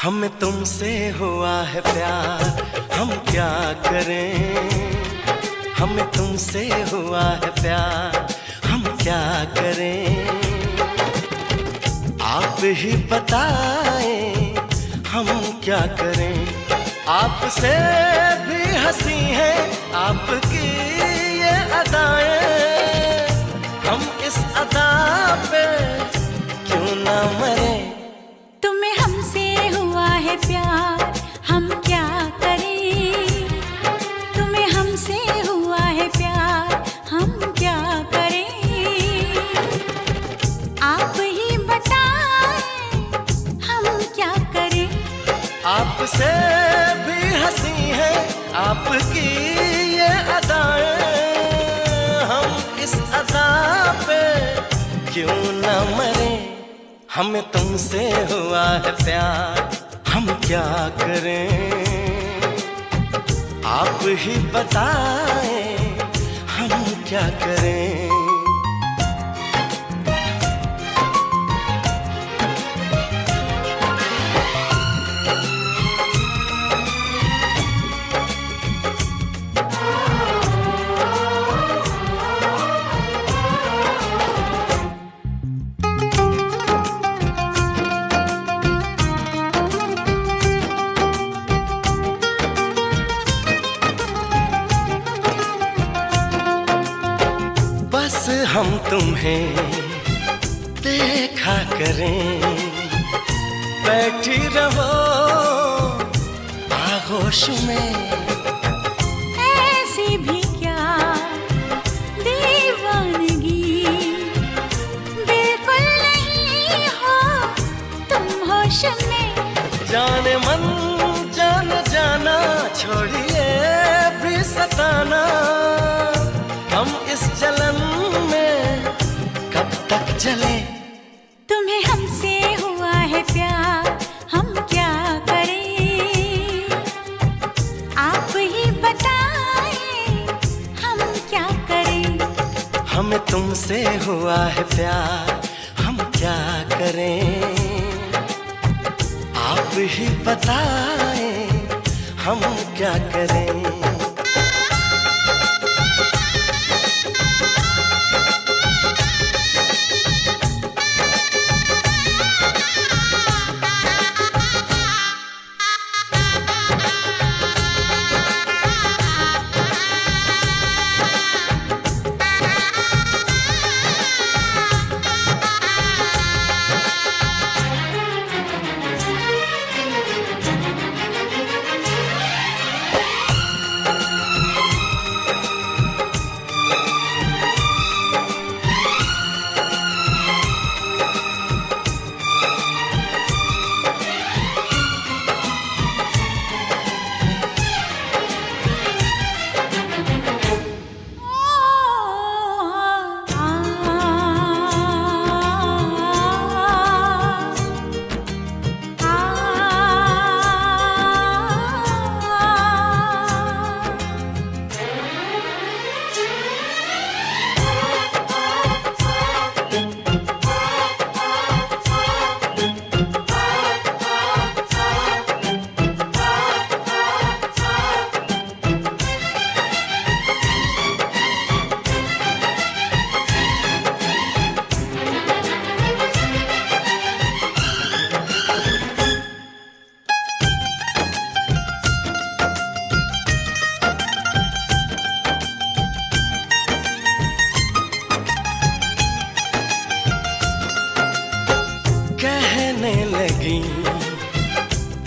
हमें तुमसे हुआ है प्यार, हम क्या करें। हमें तुमसे हुआ है प्यार, हम क्या करें। आप ही बताएं हम क्या करें। आपसे भी हंसी है आपकी ये अदाएं, हम इस अदा पे क्यों ना मरे। तुम्हें हमसे हुआ है प्यार, हम क्या करें। तुम्हें हमसे हुआ है प्यार, हम क्या करें। आप ही बताएं हम क्या करें। आपसे भी हंसी है आपकी ये अदाएं, हम इस अदा पे क्यों ना मरे। हमें तुमसे हुआ है प्यार, हम क्या करें। आप ही बताएं हम क्या करें। बस हम तुम्हें देखा करें, बैठी रहो आगोश में। ऐसी भी क्या दीवानगी, बिल्कुल नहीं हो तुम होश में। जाने मन जान जाना, छोड़िए भी सताना। हम इस जलन में कब तक जले। तुम्हें हमसे हुआ है प्यार, हम क्या करें। आप ही बताएं हम क्या करें। हमें तुमसे हुआ है प्यार, हम क्या करें। आप ही बताएं हम क्या करें। कहने लगी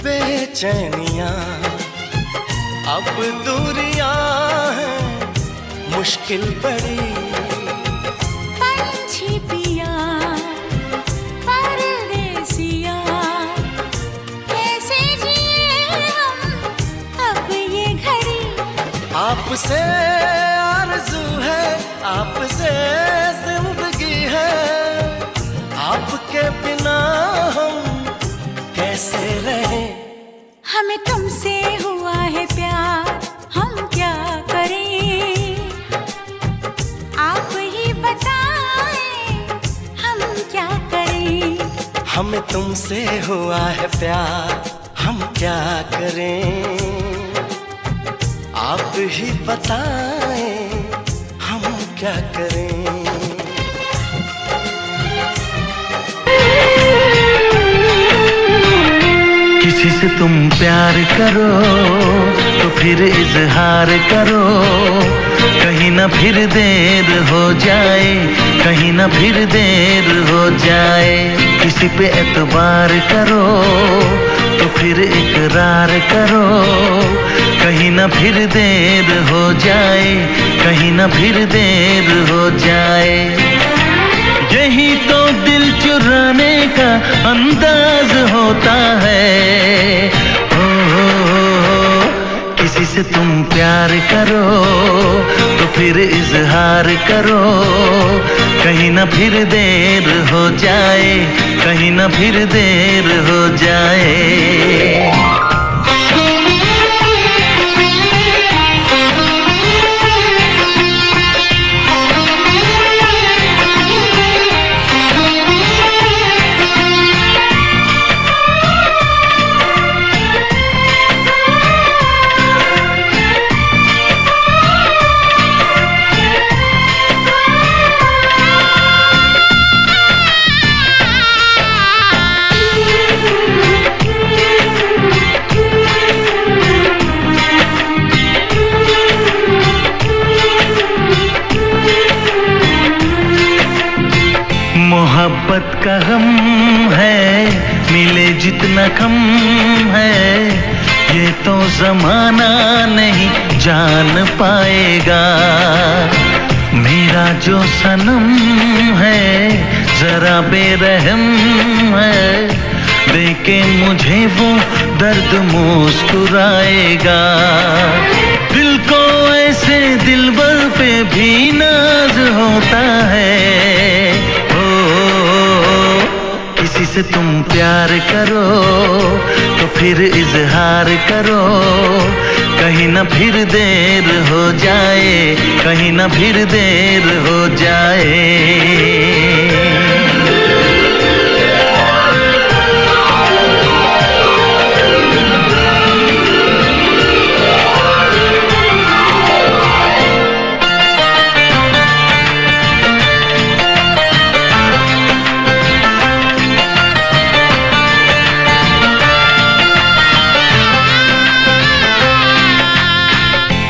बेचैनियां, अब दूरियां हैं मुश्किल बड़ी। पंछी पिया परदेसिया, कैसे जिए हम अब ये घड़ी। आपसे आरज़ू है, आपसे जिंदगी है, आपके बिना हम कैसे रहें। हमें तुमसे हुआ है प्यार, हम क्या करें। आप ही बताएं हम क्या करें। हमें तुमसे हुआ है प्यार, हम क्या करें, आप ही बताएं हम क्या करें। किसी से तुम प्यार करो तो फिर इजहार करो, कहीं ना फिर देर हो जाए, कहीं ना फिर देर हो जाए। किसी पे एतबार करो तो फिर इकरार करो, कहीं ना फिर देर हो जाए, कहीं ना फिर देर हो जाए। यही तो दिल चुराने का अंदाज होता है। किसी से तुम प्यार करो तो फिर इजहार करो, कहीं ना फिर देर हो जाए, कहीं ना फिर देर हो जाए। मोहब्बत का गम है, मिले जितना कम है, ये तो जमाना नहीं जान पाएगा। मेरा जो सनम है जरा बेरहम है, देके मुझे वो दर्द मुस्कुराएगा। दिल को ऐसे दिलबर पे भी नाज होता है। किसी से तुम प्यार करो तो फिर इजहार करो, कहीं ना फिर देर हो जाए, कहीं ना फिर देर हो जाए।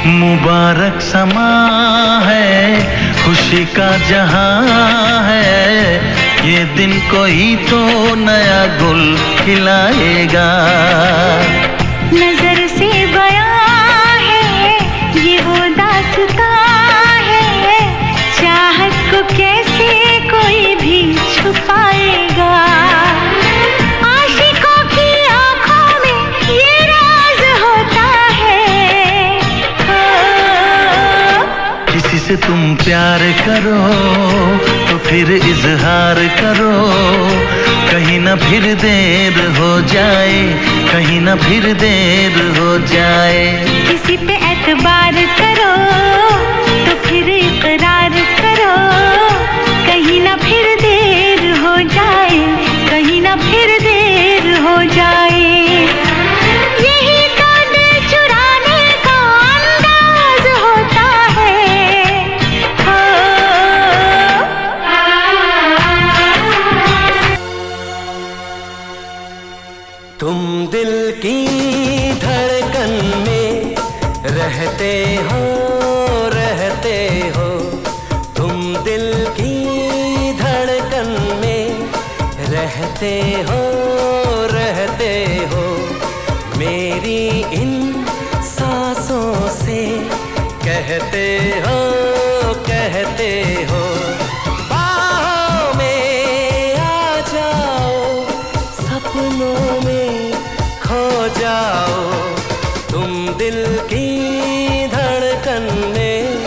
मुबारक समा है, खुशी का जहां है, ये दिन कोई तो नया गुल खिलाएगा। नजर से बयां है ये वो दास्तां है, चाहत को कैसे कोई भी छुपाएगा। आशिकों की आंखों में ये राज होता है। किसी से तुम प्यार करो तो फिर इजहार करो, कहीं ना फिर देर हो जाए, कहीं ना फिर देर हो जाए। किसी पे एतबार करो तो फिर इकरार करो, कहीं ना फिर देर हो जाए, कहीं ना फिर देर हो जाए। यही तो दिल चुराने का अंदाज होता है। तुम दिल की धड़कन में रहते हो, रहते हो। तुम दिल की धड़कन में रहते हो, रहते हो। मेरी इन सांसों से कहते हो, कहते हो। बाहों में आ जाओ, सपनों में खो जाओ। तुम दिल की धड़कन में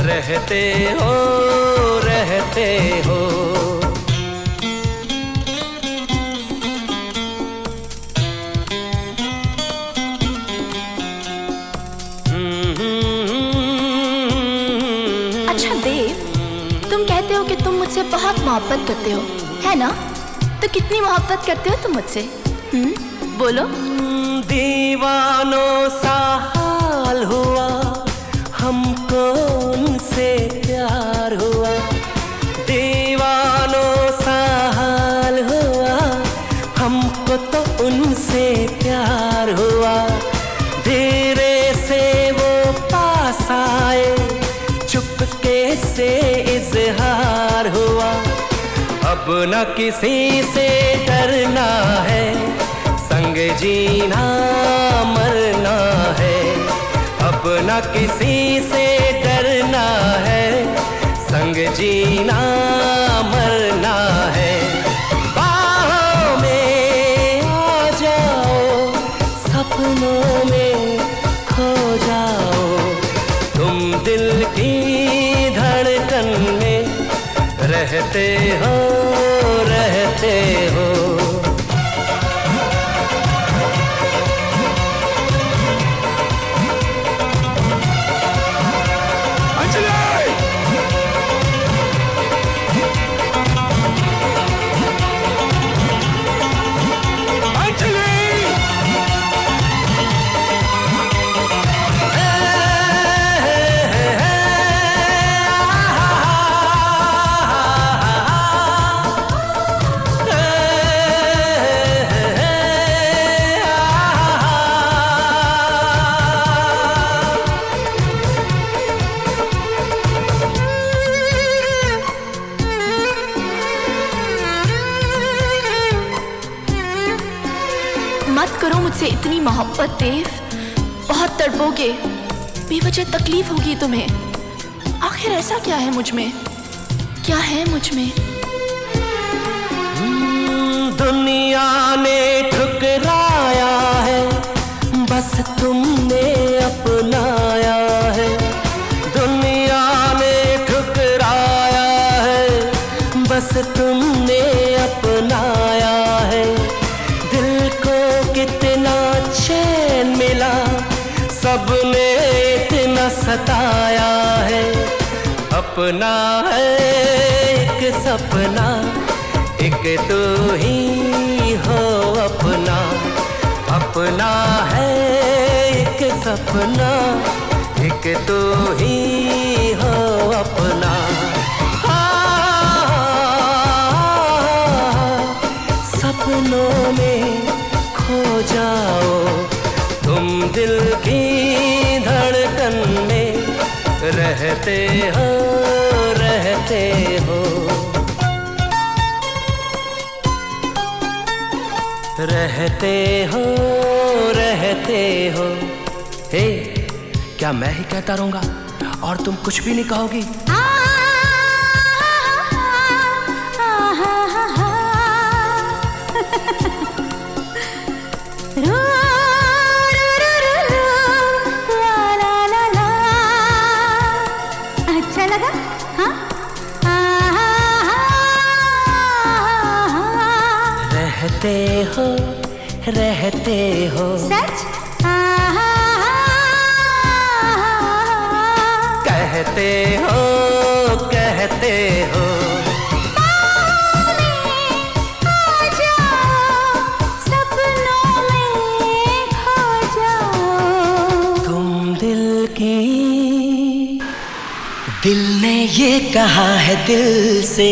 रहते हो, रहते हो। अच्छा देव, तुम कहते हो कि तुम मुझसे बहुत मोहब्बत करते हो, है ना? तो कितनी मोहब्बत करते हो तुम मुझसे? बोलो। दीवानों सा हाल हुआ, हमको उनसे प्यार हुआ। दीवानों सा हाल हुआ, हमको तो उनसे प्यार हुआ। धीरे से वो पास आए, चुपके से इजहार हुआ। अब न किसी से डरना है, संग जीना मरना है। अब न किसी से डरना है, संग जीना मरना है। बाहों में आ जाओ, सपनों में खो जाओ। तुम दिल की धड़कन में रहते हो, रहते हो। मत करो मुझसे इतनी मोहब्बत देव, बहुत तड़पोगे, बेवजह तकलीफ होगी तुम्हें। आखिर ऐसा क्या है मुझ में, क्या है मुझ में? दुनिया ने ठुकराया है, बस तुमने अपनाया है। दुनिया ने ठुकराया है, बस तुमने अपनाया है। दिल को कितना चैन मिला, सबने इतना सताया है। अपना है एक सपना, एक तो ही हो अपना। अपना है एक सपना, एक तो ही हो अपना। सपनों में खो जाओ, तुम दिल की धड़कन में रहते हो, रहते हो। रहते हो, रहते हो। हे, क्या मैं ही कहता रहूंगा और तुम कुछ भी नहीं कहोगी? अच्छा लगा? हाँ? रहते हो, रहते हो। सच? कहते हो, कहते हो। आ जाओ, सपनों में खो जाओ। तुम दिल की, दिल ने ये कहा है दिल से,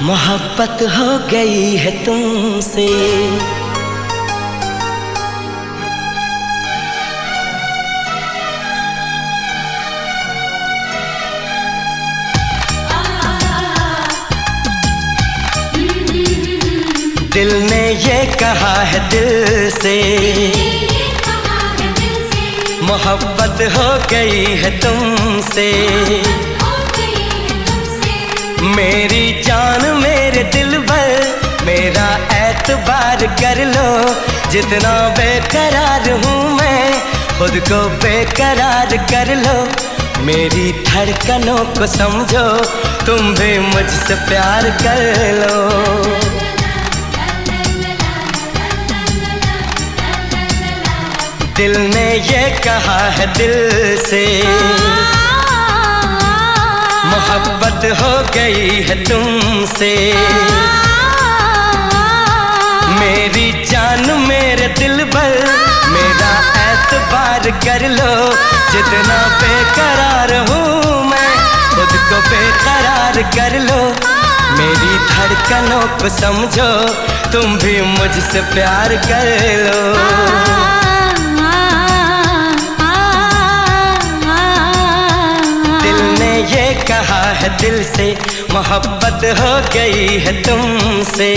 मोहब्बत हो गई है तुमसे। दिल ने ये कहा है दिल से, मोहब्बत हो गई है तुमसे। मेरी जान मेरे दिल भर, मेरा एतबार कर लो। जितना बेकरार हूँ मैं, खुद को बेकरार कर लो। मेरी धड़कनों को समझो, तुम भी मुझसे प्यार कर लो। दिल ने ये कहा है दिल से, मोहब्बत हो गई है तुमसे। मेरी जान एतबार कर लो, जितना बेकरार हूँ मैं खुद को बेकरार कर लो। मेरी धड़कनों को समझो, तुम भी मुझसे प्यार कर लो। ये कहा है दिल से, मोहब्बत हो गई है तुमसे।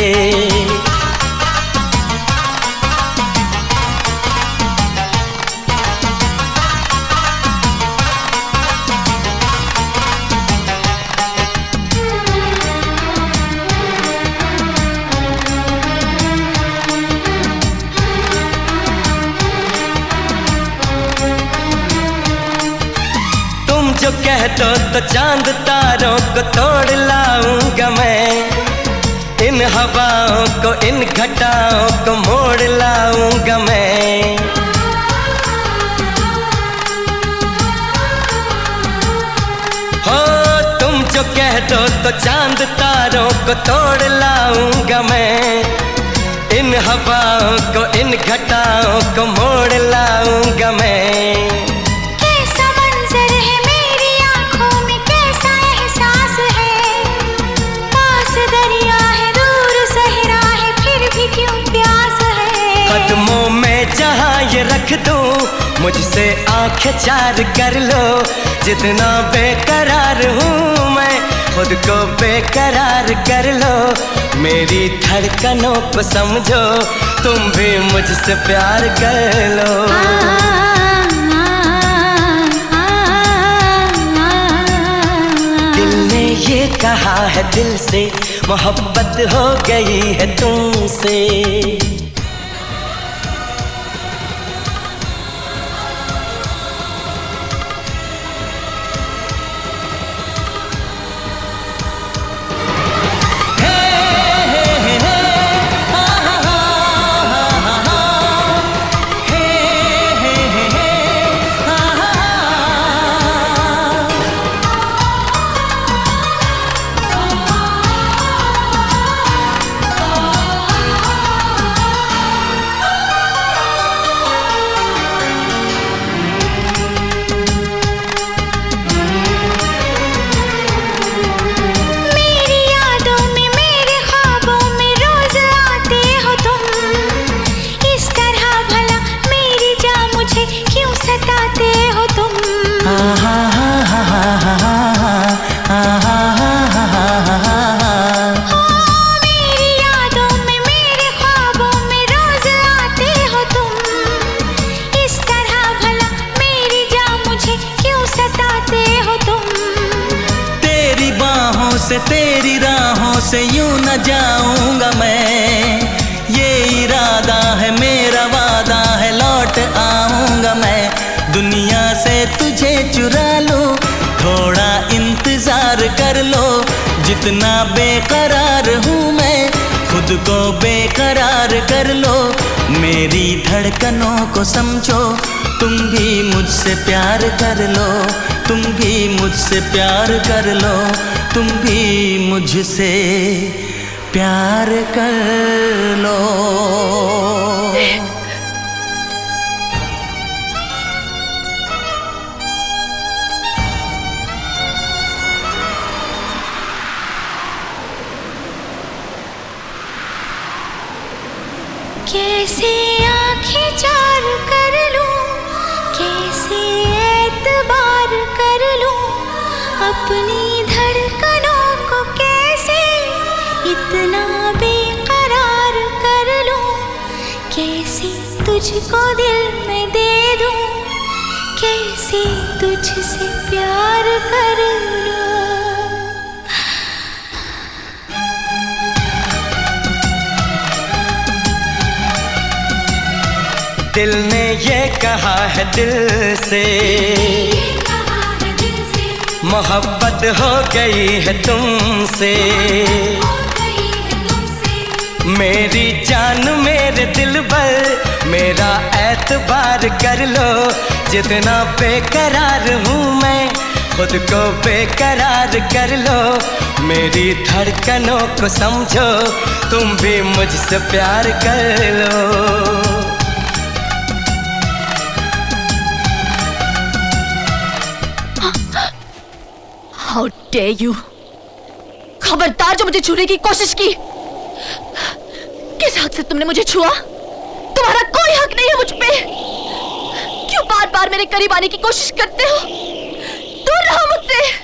जो कह दो तो चांद तारों को तोड़ लाऊंगा मैं, इन हवाओं को इन घटाओं को मोड़ लाऊंगा मैं। हो तुम जो कह दो तो चांद तारों को तोड़ लाऊंगा मैं, इन हवाओं को इन घटाओं को मोड़ लाऊंगा मैं। कदमों में जहाँ ये रख दूँ, मुझसे आंखें चार कर लो। जितना बेकरार हूँ मैं खुद को बेकरार कर लो। मेरी धड़कनों को समझो, तुम भी मुझसे प्यार कर लो। दिल ने ये कहा है दिल से, मोहब्बत हो गई है तुमसे। से तेरी राहों से यूं न जाऊंगा मैं, ये इरादा है मेरा वादा है लौट आऊंगा मैं। दुनिया से तुझे चुरा लूं, थोड़ा इंतजार कर लो। जितना बेकरार हूँ मैं खुद को बेकरार कर लो। मेरी धड़कनों को समझो, तुम भी मुझसे प्यार कर लो। तुम भी मुझसे प्यार कर लो। तुम भी मुझसे प्यार कर लो। कैसे आँखें चार कर लूं, कैसे एतबार कर लूं, अपनी धड़कनों को कैसे इतना बेकरार कर लूं, कैसे तुझको दिल में दे दूं, कैसे तुझसे प्यार कर लूं। दिल ने ये कहा है दिल से, मोहब्बत हो गई है तुमसे। मेरी जान मेरे दिल पर मेरा एतबार कर लो। जितना बेकरार हूँ मैं खुद को बेकरार कर लो। मेरी धड़कनों को समझो, तुम भी मुझसे प्यार कर लो। How dare you! खबरदार जो मुझे छूने की कोशिश की! किस हक से तुमने मुझे छुआ? तुम्हारा कोई हक नहीं है मुझ पे! क्यों बार बार मेरे करीब आने की कोशिश करते हो? दूर रहो मुझसे!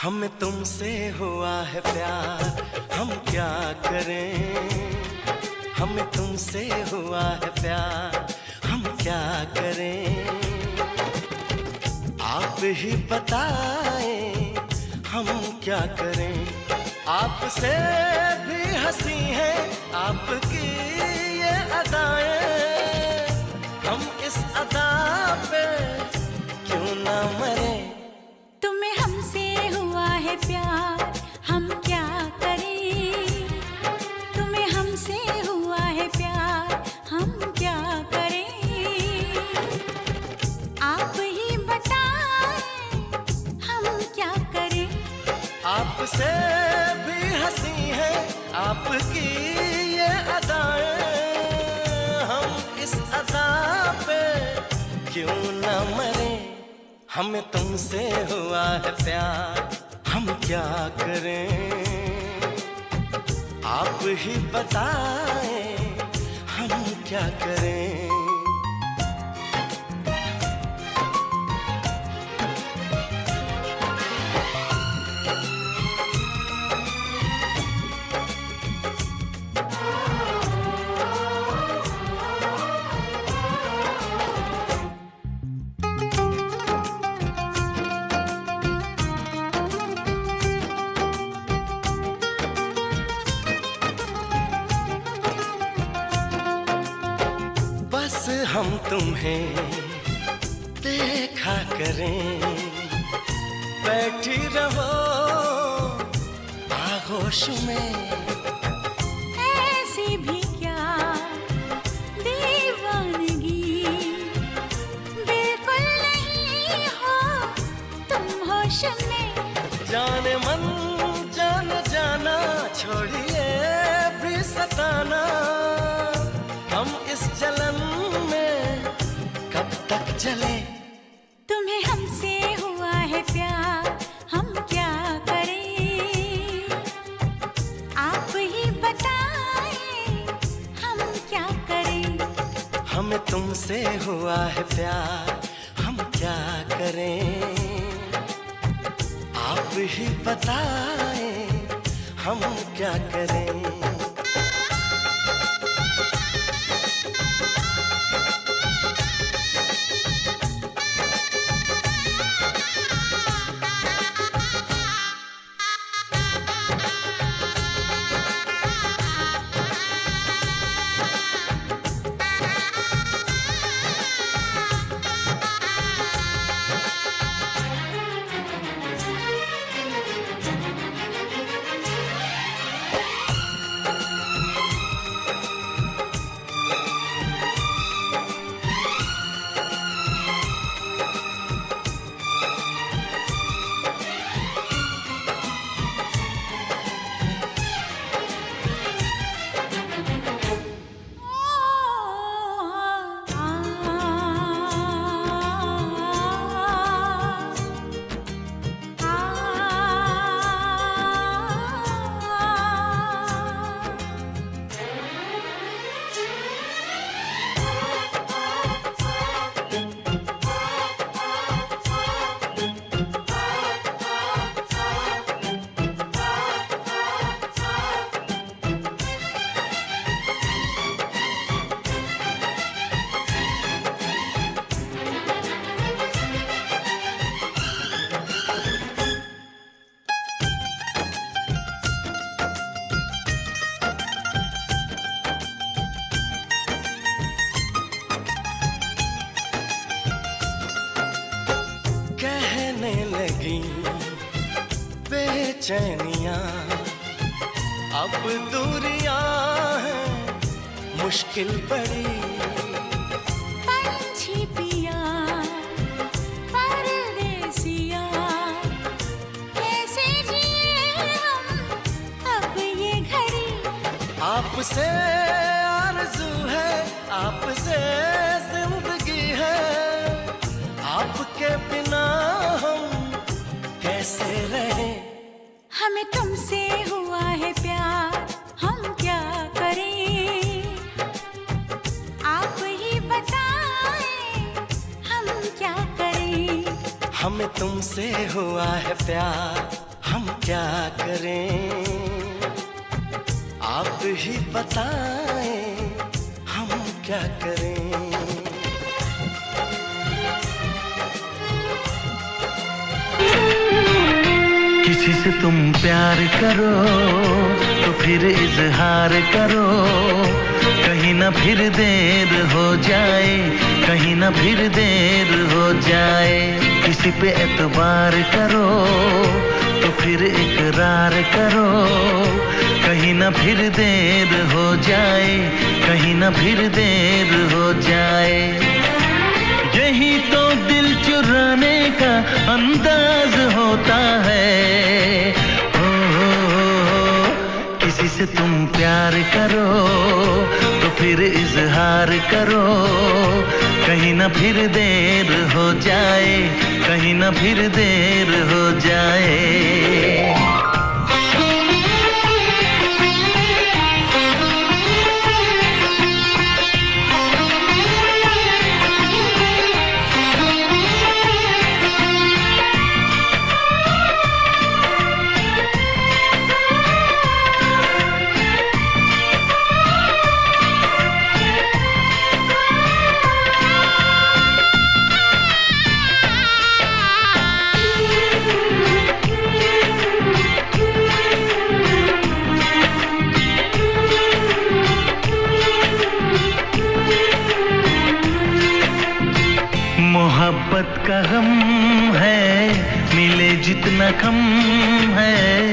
हमें तुमसे हुआ है प्यार, हम क्या करें। हमें तुमसे हुआ है प्यार, हम क्या करें। आप ही बताएं हम क्या करें। आपसे भी हंसी है आपकी ये अदाएं, हम इस अदा पे क्यों ना मरे। तुम्हें हमसे हुआ है प्यार, हम क्या करें। तुम्हें हमसे हुआ है प्यार, हम क्या करें। आप ही बताएं हम क्या करें। आपसे भी हंसी है आपकी ये अदाएं, हम इस अदा पे क्यों ना मरे। हमें तुमसे हुआ है प्यार, हम क्या करें। आप ही बताएं हम क्या करें। बस हम तुम्हें देखा करें, बैठी रहो आगोश में। ऐसी भी क्या दीवानगी, बिल्कुल नहीं हो तुम होश में। जाने मन जान जाना, छोड़िए भी सताना। हम इस जलन में कब तक जले। तुम्हें हमसे हुआ है प्यार, हम क्या करें। आप ही बताएं हम क्या करें। हमें तुमसे हुआ है प्यार, हम क्या करें। आप ही बताएं हम क्या करें। लगी बेचैनियां, अब दूरियां हैं मुश्किल बड़ी। पंछी पिया परदेसिया, कैसे जिए हम अब ये घड़ी। आपसे आरज़ू है, आपसे जिंदगी है, आपके बिना हम कैसे रहें। हमें तुमसे हुआ है प्यार, हम क्या करें। आप ही बताएं हम क्या करें। हमें तुमसे हुआ है प्यार, हम क्या करें आप ही बताएं, हम क्या करें। किसी से तुम प्यार करो तो फिर इजहार करो, कहीं ना फिर देर हो जाए, कहीं ना फिर देर हो जाए। किसी पे एतबार करो तो फिर इकरार करो, कहीं ना फिर देर हो जाए, कहीं ना फिर देर हो जाए। यही तो दिल चुराने का अंदाज होता है। किसी से तुम प्यार करो तो फिर इजहार करो, कहीं ना फिर देर हो जाए, कहीं ना फिर देर हो जाए। मोहब्बत का गम है, मिले जितना कम है,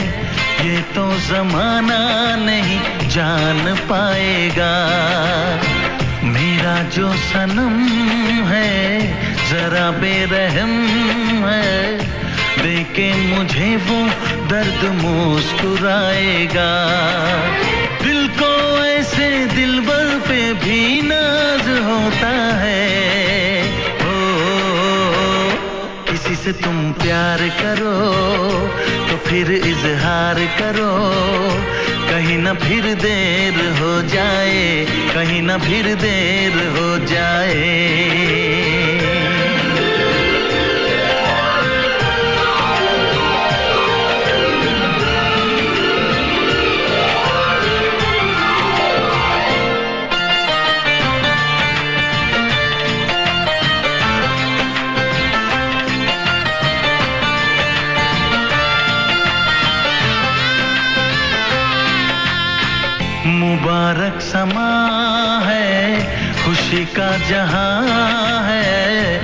ये तो जमाना नहीं जान पाएगा। मेरा जो सनम है जरा बेरहम है, देखे मुझे वो दर्द मुस्कुराएगा। दिल को ऐसे दिलबर पे भी नाज होता है। किसी से तुम प्यार करो तो फिर इजहार करो, कहीं ना फिर देर हो जाए, कहीं ना फिर देर हो जाए। मुबारक समा है, खुशी का जहां है,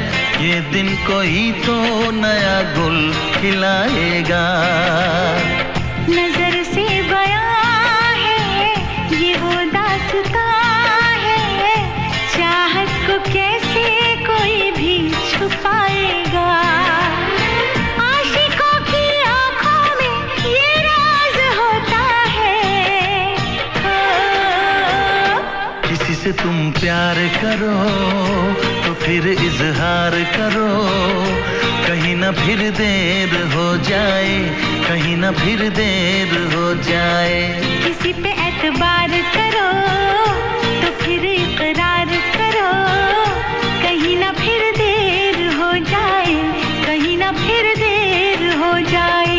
ये दिन कोई तो नया गुल खिलाएगा। नजर से बयां है ये वो दास्तां है, चाहत को कैसे कोई भी छुपाएगा। आशिकों की आंखों में ये राज होता है। किसी से तुम प्यार करो तो फिर इजहार करो, कहीं ना फिर देर हो जाए, कहीं ना फिर देर हो जाए। किसी पे एतबार करो तो फिर इकरार करो, कहीं ना फिर देर हो जाए, कहीं ना फिर देर हो जाए।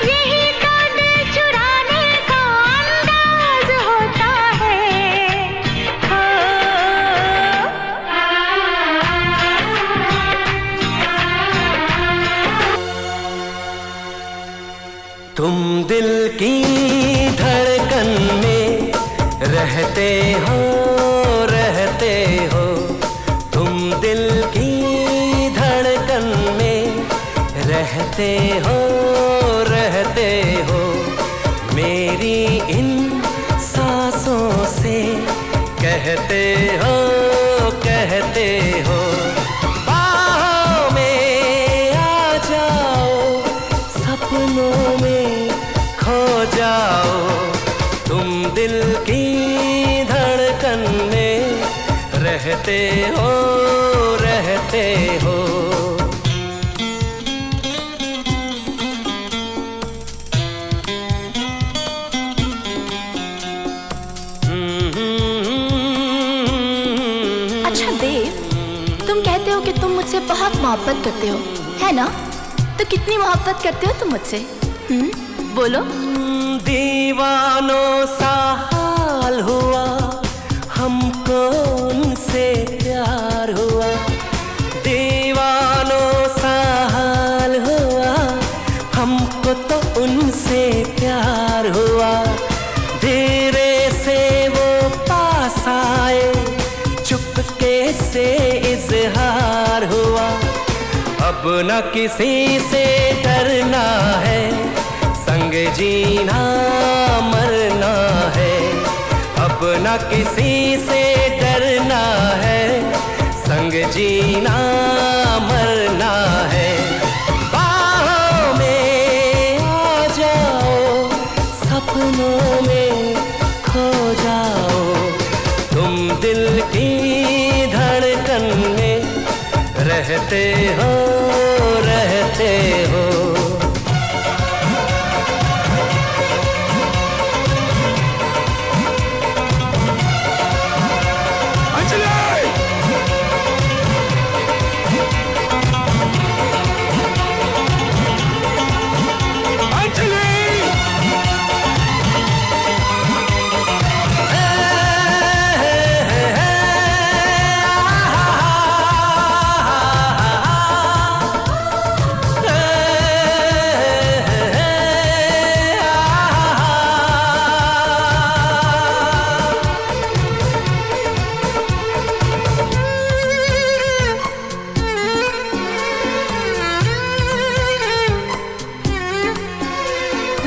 यही तो दिल चुराने का अंदाज होता है। तुम दिल की धड़कन में रहते हो, रहते हो। तुम दिल की धड़कन में रहते हो, रहते हो। मेरी इन सांसों से कहते हो, कहते हो। बाहों में आ जाओ, सपनों में खो जाओ। तुम दिल की धड़कन में रहते हो, रहते हो। अच्छा देव, तुम कहते हो कि तुम मुझसे बहुत मोहब्बत करते हो, है ना? तो कितनी मोहब्बत करते हो तुम मुझसे? बोलो। दीवानों सा हाल हुआ, हमको उनसे प्यार हुआ। दीवानों सा हाल हुआ, हमको तो उनसे प्यार हुआ। धीरे से वो पास आए, चुपके से इजहार हुआ। अब न किसी से डरना है, संग जीना मरना है। अब न किसी से डरना है, संग जीना मरना है। बाहों में आ जाओ, सपनों में खो जाओ। तुम दिल की धड़कन में रहते हो, रहते हो।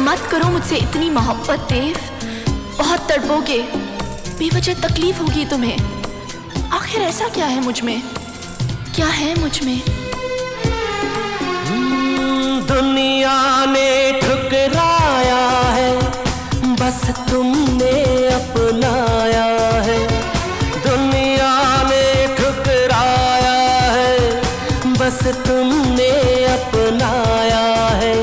मत करो मुझसे इतनी मोहब्बत देव, बहुत तड़पोगे, बेवजह तकलीफ होगी तुम्हें। आखिर ऐसा क्या है मुझ में, क्या है मुझ में? दुनिया ने ठुकराया है, बस तुमने अपनाया है। दुनिया ने ठुकराया है, बस तुमने अपनाया है।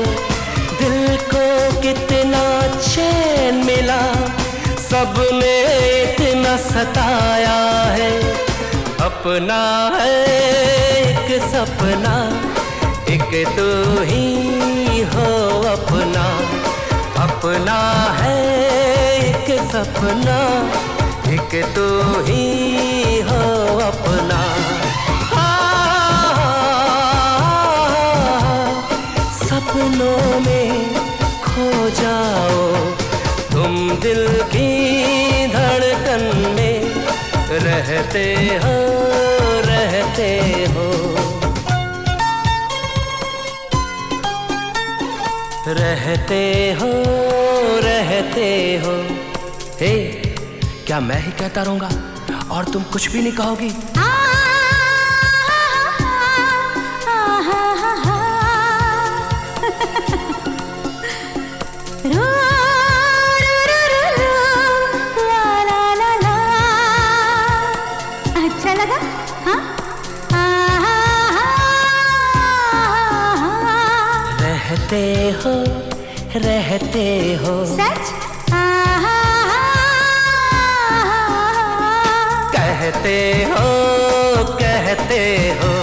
दिल को कितना चैन मिला, सबने इतना सताया है। अपना है एक सपना, एक तो ही हो अपना। अपना है एक सपना, एक तो ही हो अपना। सपनों में खो जाओ, तुम दिल की धड़कन में रहते हो, रहते हो। रहते हो, रहते हो। हे, क्या मैं ही कहता रहूंगा और तुम कुछ भी नहीं कहोगी? अच्छा लगा? हाँ? रहते हो, रहते हो। सच? कहते हो, कहते हो।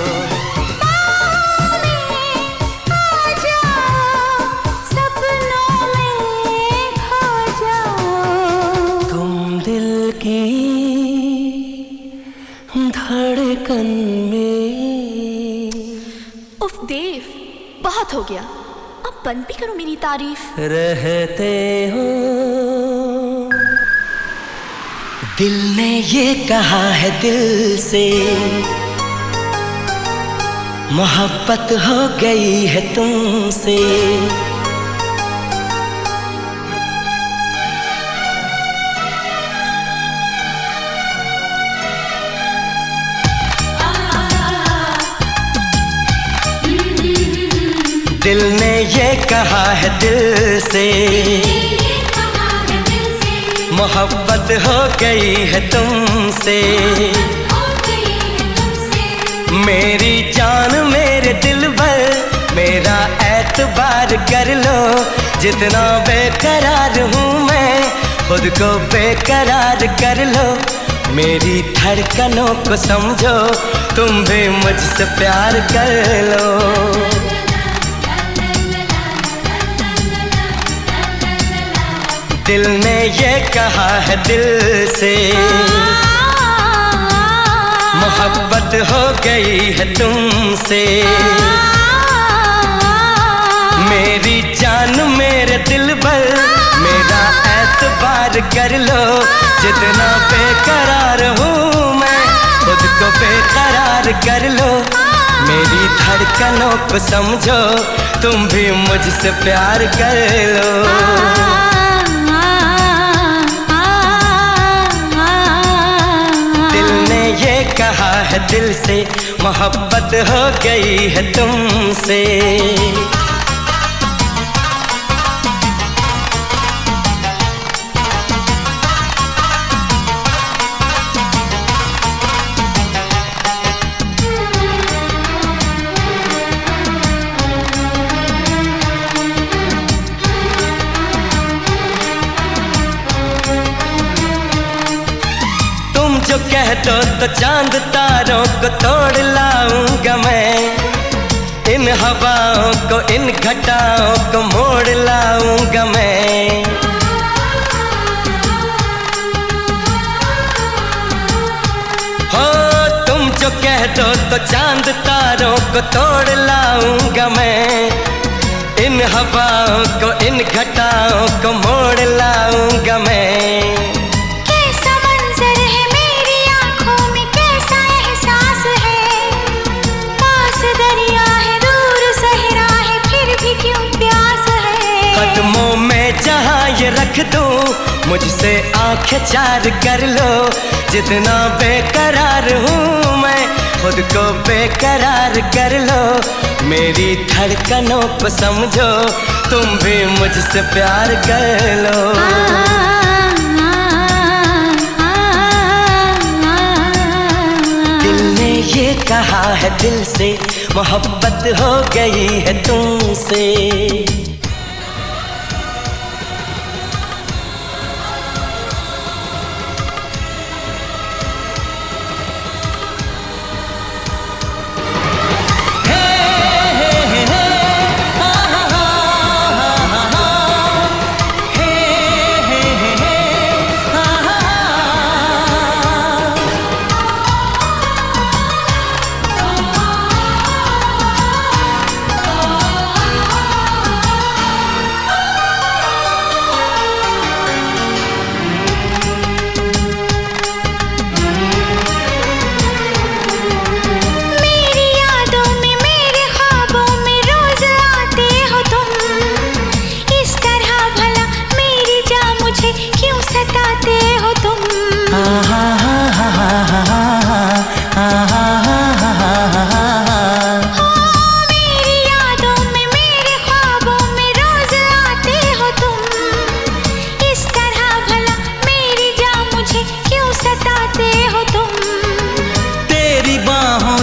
तुम दिल की धड़कन में। उफ देव, बहुत हो गया, अब बंद भी करो मेरी तारीफ। रहते हो। दिल ने ये कहा है दिल से, मोहब्बत हो गई है तुमसे। दिल ने ये कहा है दिल से, मोहब्बत हो गई है तुमसे। मेरी जान मेरे दिल भर, मेरा एतबार कर लो। जितना बेकरार हूँ मैं, खुद को बेकरार कर लो। मेरी धड़कनों को समझो, तुम भी मुझसे प्यार कर लो। दिल ने ये कहा है दिल से, मोहब्बत हो गई है तुमसे। मेरी जान मेरे दिल भर, मेरा एतबार कर लो। जितना बेकरार हूँ मैं, खुद को बेकरार कर लो। मेरी धड़कनों को समझो, तुम भी मुझसे प्यार कर लो। दिल ने ये कहा है दिल से, मोहब्बत हो गई है तुमसे। जो कह दो तो चांद तारों को तोड़ लाऊंगा मैं, इन हवाओं को इन घटाओं को मोड़ लाऊंगा मैं। हो तुम जो कह दो तो चांद तारों को तोड़ लाऊंगा मैं, इन हवाओं को इन घटाओं को मोड़ लाऊंगा मैं। कदमों में जहाँ ये रख दूँ, मुझसे आंखें चार कर लो। जितना बेकरार हूँ मैं, खुद को बेकरार कर लो। मेरी धड़कनों को समझो, तुम भी मुझसे प्यार कर लो। दिल ने ये कहा है दिल से, मोहब्बत हो गई है तुमसे।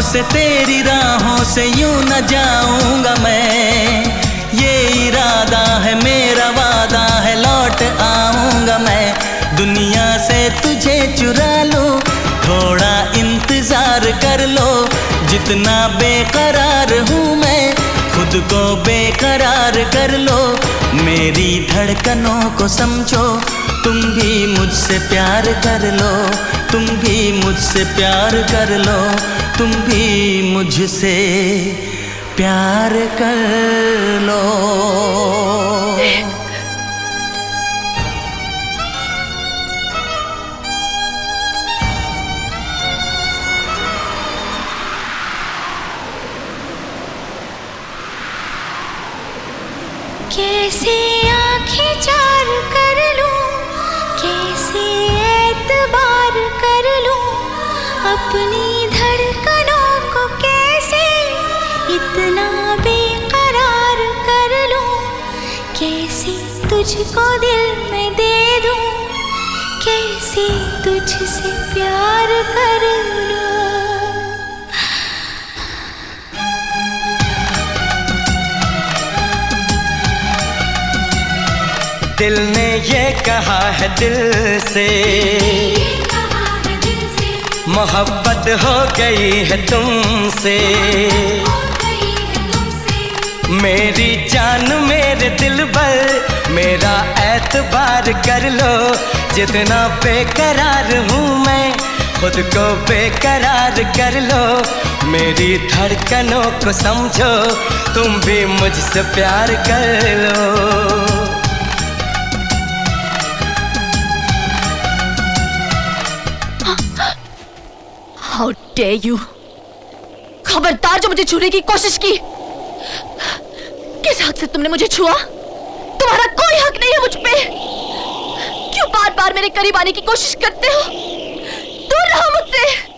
से तेरी राहों से यूं न जाऊंगा मैं, ये इरादा है मेरा वादा है, लौट आऊंगा मैं। दुनिया से तुझे चुरा लो, थोड़ा इंतजार कर लो। जितना बेकरार हूँ मैं, खुद को बेकरार कर लो। मेरी धड़कनों को समझो, तुम भी मुझसे प्यार कर लो। तुम भी मुझसे प्यार कर लो, तुम भी मुझसे प्यार कर लो। कैसे आँखें चार कर लूं, कैसे एतबार कर लूं, अपनी धड़कनों को कैसे इतना बेकरार कर लूं, कैसे तुझको दिल में दे दूं, कैसे तुझसे प्यार कर लूं। दिल ने ये कहा है दिल से, मोहब्बत हो गई है तुमसे। मेरी जान मेरे दिल पर मेरा एतबार कर लो, जितना बेकरार हूँ मैं खुद को बेकरार कर लो। मेरी धड़कनों को समझो, तुम भी मुझसे प्यार कर लो। How dare you! खबरदार जो मुझे छूने की कोशिश की। किस हक से तुमने मुझे छुआ? तुम्हारा कोई हक नहीं है मुझ पे। क्यों बार बार मेरे करीब आने की कोशिश करते हो? दूर रहो मुझसे।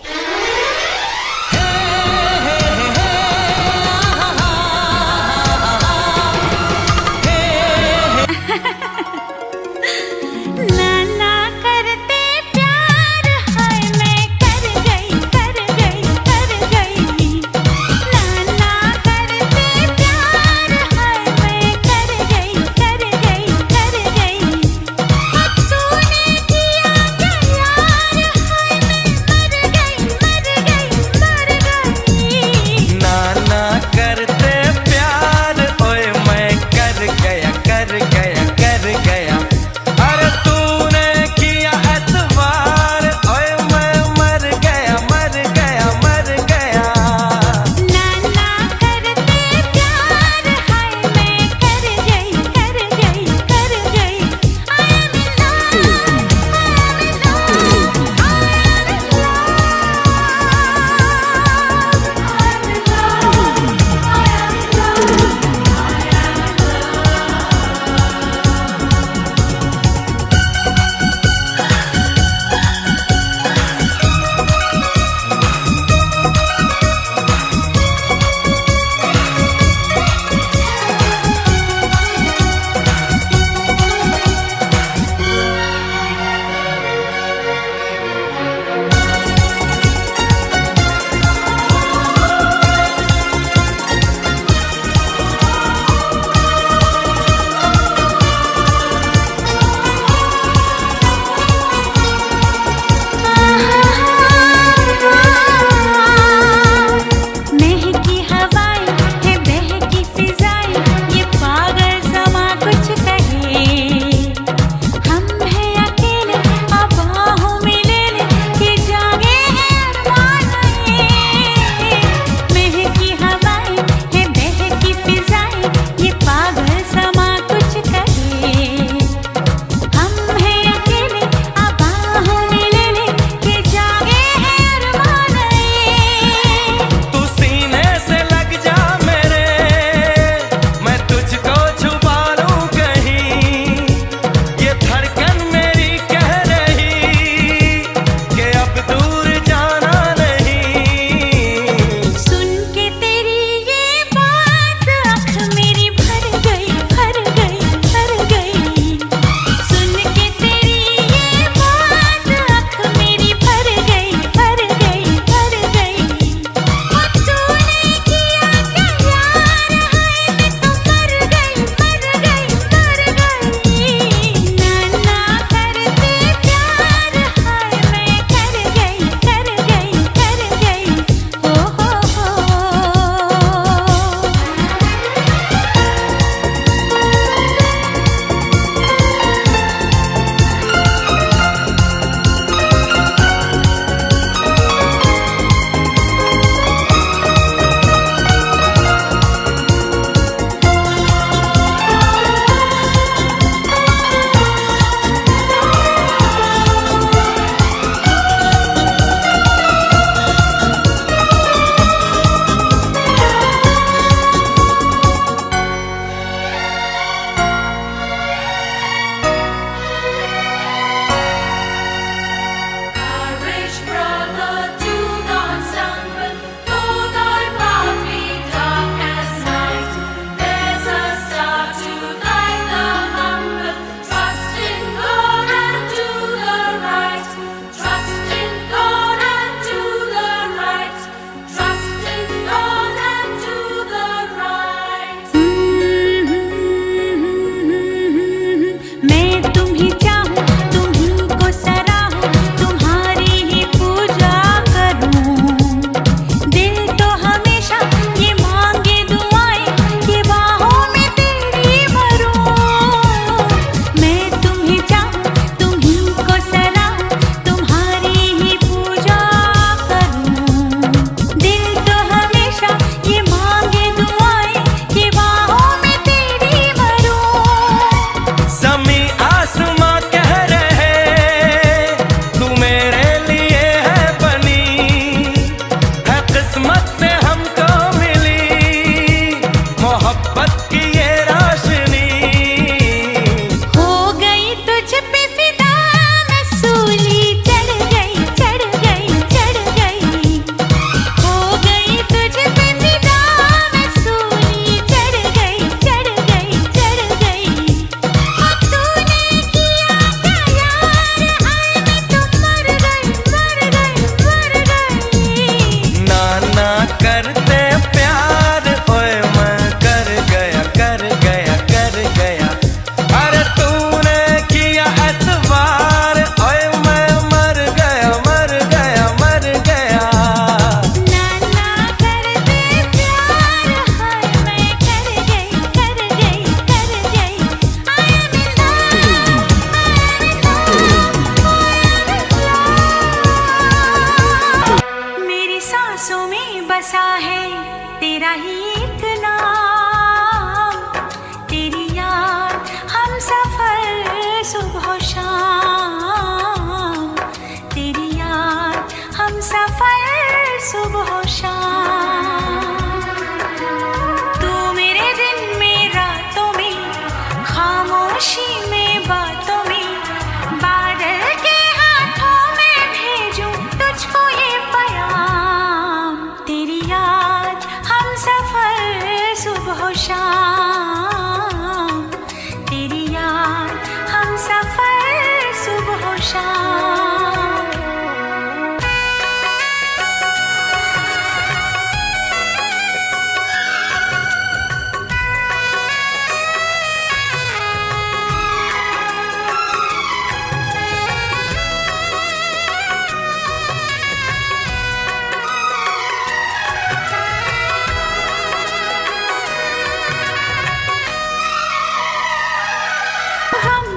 तेरी याद हम सफर सुबह शाम।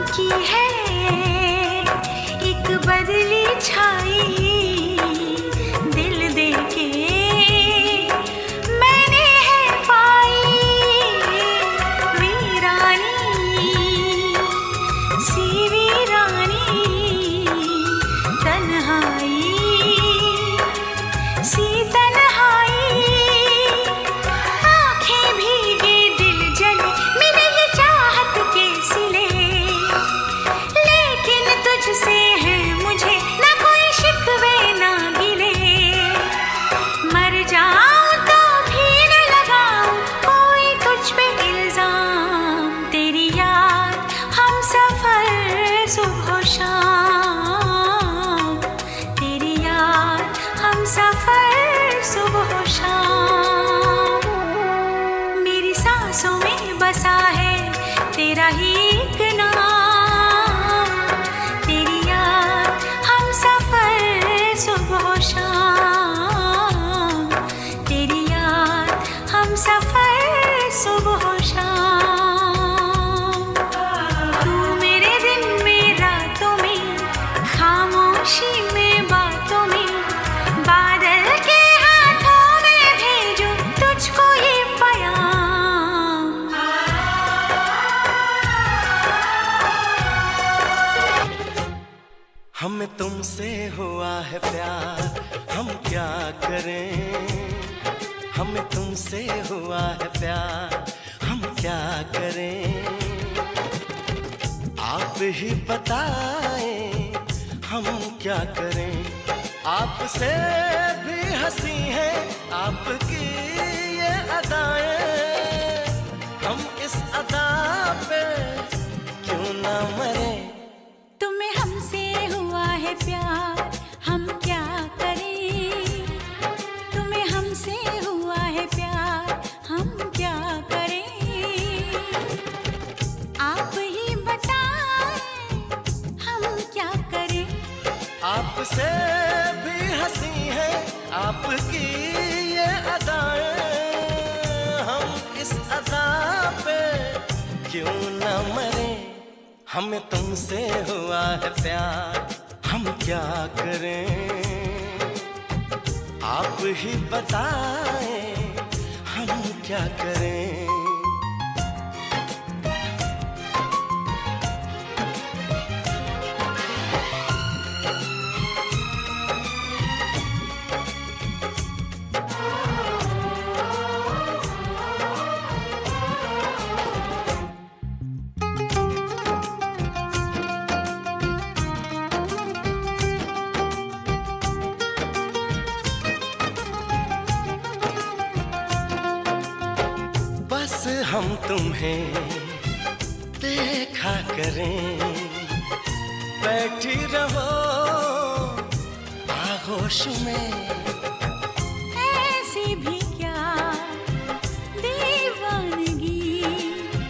की है एक बदली छाई, दिल दे के मैंने है पाई वीरानी सी वीरानी, तन्हाई सी तन्हाई, आंखें भीगे दिल जले मिले ये चाहत के सिले, तुझसे है मुझे ना कोई शिकवे ना गिले, मर जाऊं तो भी न लगाऊं कोई तुझ पे इल्जाम। तेरी याद हम सफर सुबह शाम, तेरी याद हम सफर सुबह शाम। मेरी सांसों में बसा है तेरा ही एक नाम, सुबह शाम, तेरी याद हम सफर सुबह शाम। तू मेरे दिन में रातों में, खामोशी में बातों में, बादल के हाथों में भेजूं तुझको ये प्याम। हमें तुमसे हुआ है प्यार, हम क्या करें। हमें तुमसे हुआ है प्यार, हम क्या करें। आप ही बताएं हम क्या करें। आपसे भी हंसी है आपकी ये अदाएं, हम इस अदा पे क्यों ना मरे। तुम्हें हमसे हुआ है प्यार, हम क्या करें। तुम्हें हमसे हुआ है प्यार, हम क्या करें। आप ही बताएं हम क्या करें। आपसे भी हंसी है आपकी ये अदाएं, हम इस अदा पे क्यों न मरे। हमें तुमसे हुआ है प्यार, हम क्या करें। आप ही बताएं हम क्या करें। हम तुम्हें देखा करें, बैठी रहो आगोश में।